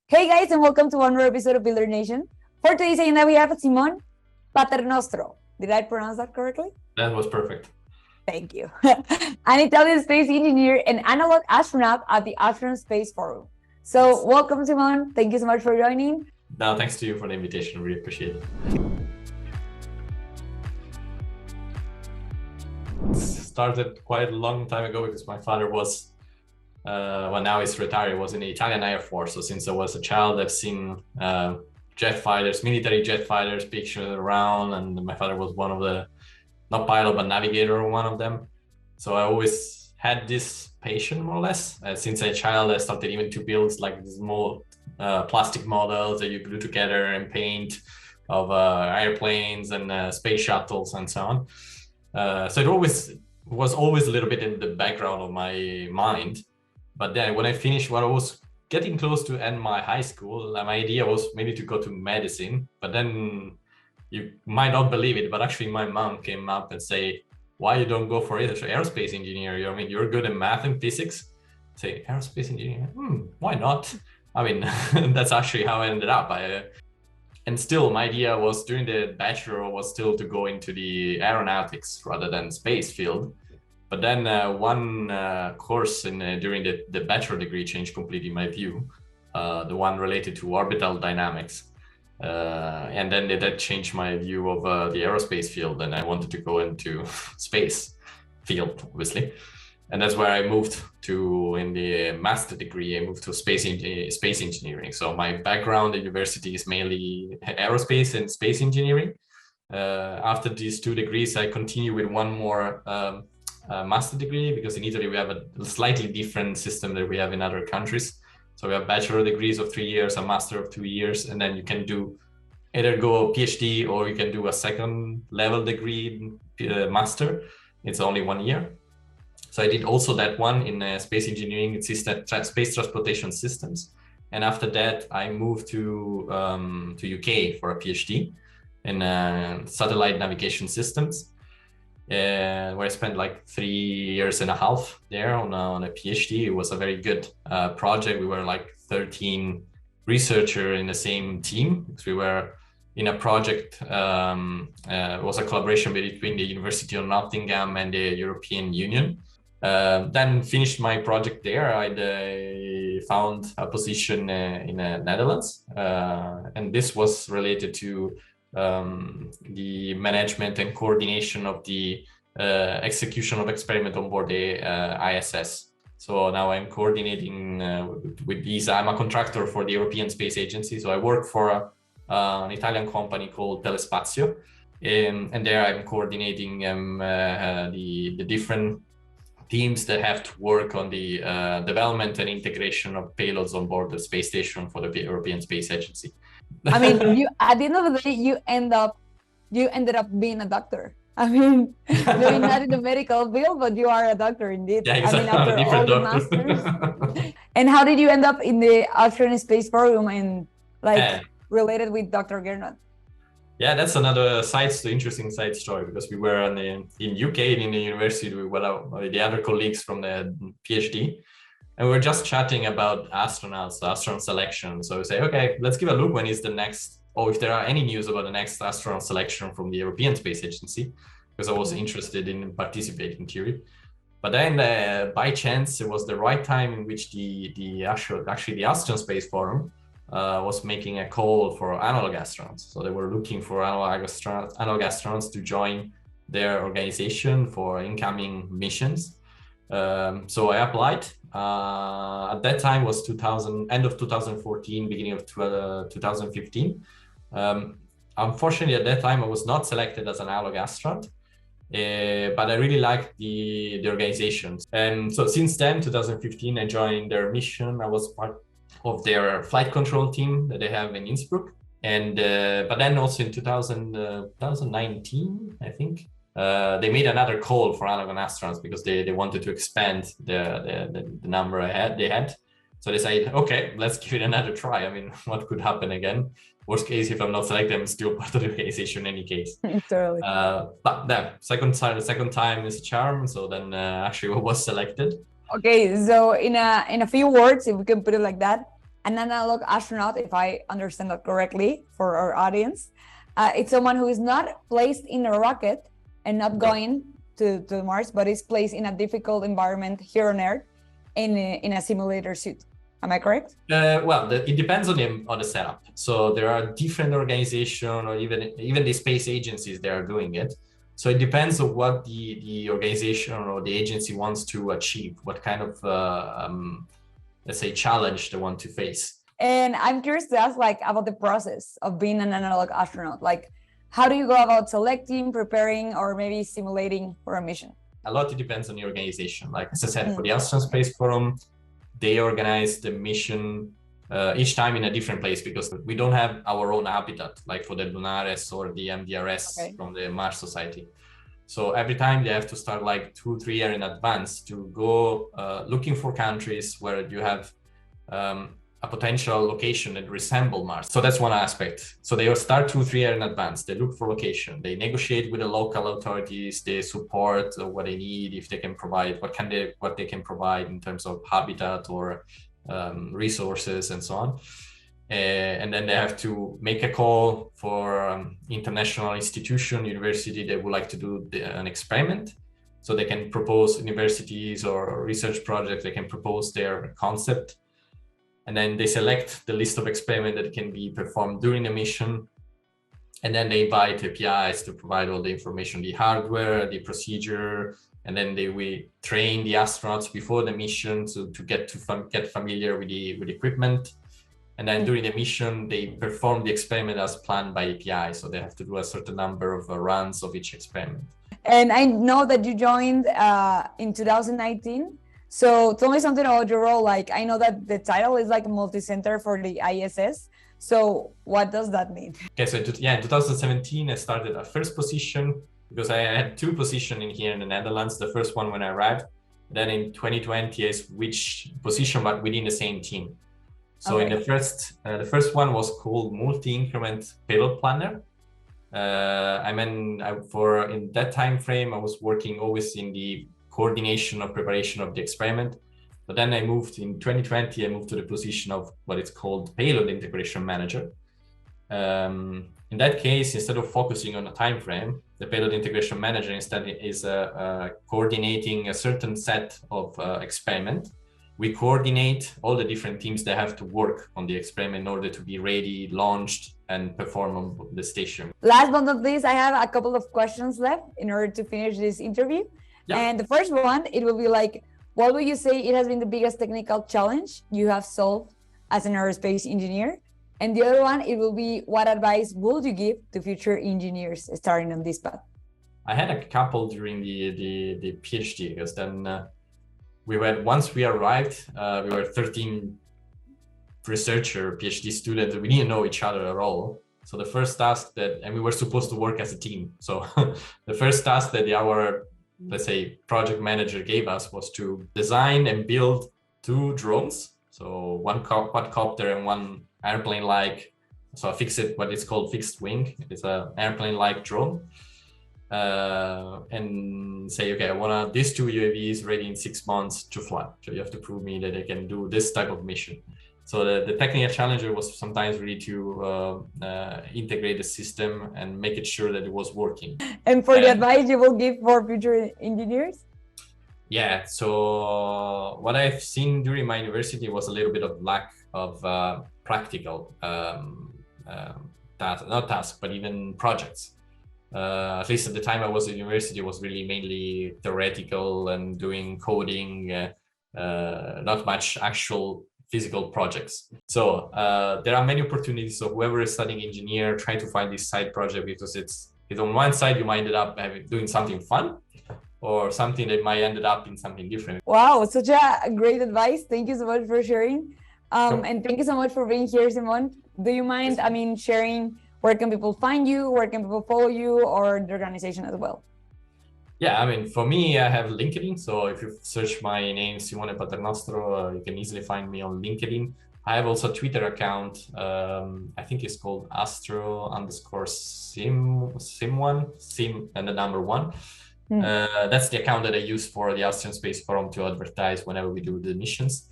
Hey guys, and welcome to another episode of Builder Nation. For today's agenda, we have Simone Paternostro. Did I pronounce that correctly? That was perfect. Thank you. An Italian space engineer and analog astronaut at the Austrian Space Forum. So welcome, Simone. Thank you so much for joining. No, thanks to you for the invitation. Really appreciate it. It started quite a long time ago because my father was, now he's retired, was in the Italian Air Force. So since I was a child, I've seen jet fighters, military jet fighters pictured around, and my father was one of the, not pilot, but navigator, one of them. So I always had this passion, more or less. Since a child, I started even to build like small plastic models that you glue together and paint of airplanes and space shuttles and so on. So it was always a little bit in the background of my mind. But then when I finished, when I was getting close to end my high school, my idea was maybe to go to medicine. But then you might not believe it, but actually my mom came up and say, why you don't go for it? Aerospace engineer. You're good in math and physics. Say, aerospace engineer? Why not? I mean, that's actually how I ended up. And still, my idea was during the bachelor was still to go into the aeronautics rather than space field. But then one course during the bachelor degree changed completely my view, the one related to orbital dynamics. And then that changed my view of the aerospace field, and I wanted to go into space field, obviously. And that's where I moved to in the master degree. I moved to space engineering. So my background at university is mainly aerospace and space engineering. After these two degrees, I continue with one more master degree, because in Italy we have a slightly different system that we have in other countries. So we have bachelor degrees of 3 years, a master of 2 years, and then you can do either go PhD or you can do a second level degree master. It's only 1 year. So I did also that one in space engineering system, space transportation systems. And after that, I moved to UK for a PhD in satellite navigation systems, where I spent like 3 years and a half there on a PhD. It was a very good project. We were like 13 researchers in the same team, because we were in a project. It was a collaboration between the University of Nottingham and the European Union. Then finished my project there. I found a position in the Netherlands, and this was related to the management and coordination of the execution of experiment on board the ISS. So now I'm coordinating with these. I'm a contractor for the European Space Agency. So I work for an Italian company called Telespazio, and there I'm coordinating the different teams that have to work on the development and integration of payloads on board the space station for the European Space Agency. I mean, you at the end of the day, you ended up being a doctor. I mean, maybe not in the medical field, but you are a doctor indeed. Yeah, exactly. I mean, after all the masters. And how did you end up in the Austrian Space Forum and related with Dr. Gernot? Yeah, that's another interesting side story, because we were in UK in the university with the other colleagues from the PhD, and we were just chatting about astronauts, the astronaut selection. So we say, okay, let's give a look when is the next, or if there are any news about the next astronaut selection from the European Space Agency, because I was interested in participating in theory. But then by chance, it was the right time in which the Austrian Space Forum was making a call for analog astronauts. So they were looking for analog astronauts to join their organization for incoming missions. So I applied. At that time was end of 2014, beginning of 2015. Unfortunately, at that time, I was not selected as an analog astronaut, but I really liked the organization. And so since then, 2015, I joined their mission. I was part of their flight control team that they have in Innsbruck. And but then also in 2019, I think, they made another call for analog astronauts, because they wanted to expand the number they had. So they said, okay, let's give it another try. I mean, what could happen again? Worst case, if I'm not selected, I'm still part of the organization in any case. Totally. But the second time is a charm. So then actually I was selected. Okay, so in a few words, if we can put it like that, an analog astronaut, if I understand that correctly for our audience, it's someone who is not placed in a rocket and not going to Mars, but is placed in a difficult environment here on Earth in a simulator suit. Am I correct? Well, it depends on the setup. So there are different organizations, or even the space agencies that are doing it. So it depends on what the organization or the agency wants to achieve, what kind of let's say challenge they want to face. And I'm curious to ask about the process of being an analog astronaut. How do you go about selecting, preparing, or maybe simulating for a mission? A lot it depends on the organization. Like as I said, for the Austrian Space Forum, they organize the mission each time in a different place, because we don't have our own habitat, like for the Lunares or the MDRS from the Mars Society. So every time they have to start 2-3 years in advance to go looking for countries where you have a potential location that resemble Mars. So that's one aspect. So they will start 2-3 years in advance. They look for location. They negotiate with the local authorities. They support what they need, if they can provide, what they can provide in terms of habitat or resources and so on. And then they have to make a call for international institution, university that would like to do an experiment. So they can propose universities or research projects. They can propose their concept. And then they select the list of experiments that can be performed during the mission. And then they invite APIs to provide all the information, the hardware, the procedure, and then we train the astronauts before the mission to get familiar with the equipment. And then during the mission, they perform the experiment as planned by API. So they have to do a certain number of runs of each experiment. And I know that you joined in 2019. So tell me something about your role. I know that the title is multi-center for the ISS. So what does that mean? Okay, so in 2017, I started a first position, because I had 2 positions in here in the Netherlands. The first one when I arrived. Then in 2020, I switched position, but within the same team. So in the first one was called multi-increment payload planner. In that time frame, I was working always in the coordination of preparation of the experiment. But then in 2020, I moved to the position of what is called payload integration manager. In that case, instead of focusing on a time frame, the payload integration manager instead is coordinating a certain set of experiment. We coordinate all the different teams that have to work on the experiment in order to be ready, launched, and perform on the station. Last but not least, I have a couple of questions left in order to finish this interview. Yeah. And the first one, it will be what would you say it has been the biggest technical challenge you have solved as an aerospace engineer? And the other one, it will be, what advice would you give to future engineers starting on this path? I had a couple during the PhD, because then once we arrived, we were 13 researcher PhD students. We didn't know each other at all. So the first task and we were supposed to work as a team. So the first task that our, let's say, project manager gave us was to design and build 2 drones. So one quadcopter and one airplane-like, so what is called fixed wing. It's an airplane-like drone. And say, okay, I want these 2 UAVs ready in 6 months to fly. So you have to prove me that they can do this type of mission. So the technical challenge was sometimes really to integrate the system and make it sure that it was working. And for the advice you will give for future engineers? Yeah, so what I've seen during my university was a little bit of lack of practical tasks, but even projects. At least at the time I was at university, it was really mainly theoretical and doing coding, not much actual physical projects. So there are many opportunities. So whoever is studying engineer, try to find this side project, because it's on one side you might end up doing something fun, or something that might ended up in something different. Wow, such a great advice. Thank you so much for sharing. And thank you so much for being here, Simone. Do you mind, sharing where can people find you, where can people follow you, or the organization as well? Yeah, for me, I have LinkedIn. So if you search my name, Simone Paternostro, you can easily find me on LinkedIn. I have also a Twitter account. I think it's called Astro_sim and the number 1. That's the account that I use for the Austrian Space Forum to advertise whenever we do the missions.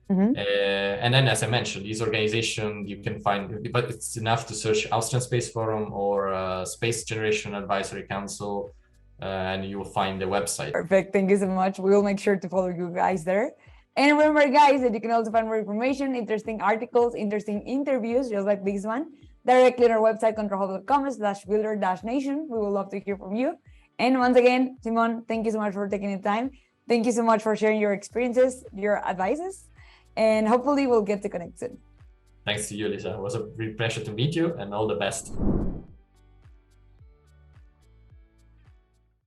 And then, as I mentioned, these organizations you can find, but it's enough to search Austrian Space Forum or Space Generation Advisory Council, and you will find the website. Perfect. Thank you so much. We will make sure to follow you guys there. And remember, guys, that you can also find more information, interesting articles, interesting interviews, just like this one, directly on our website, controlhub.com/builder-nation. We would love to hear from you. And once again, Simone, thank you so much for taking the time. Thank you so much for sharing your experiences, your advices, and hopefully we'll get to connect soon. Thanks to you, Lisa. It was a real pleasure to meet you, and all the best.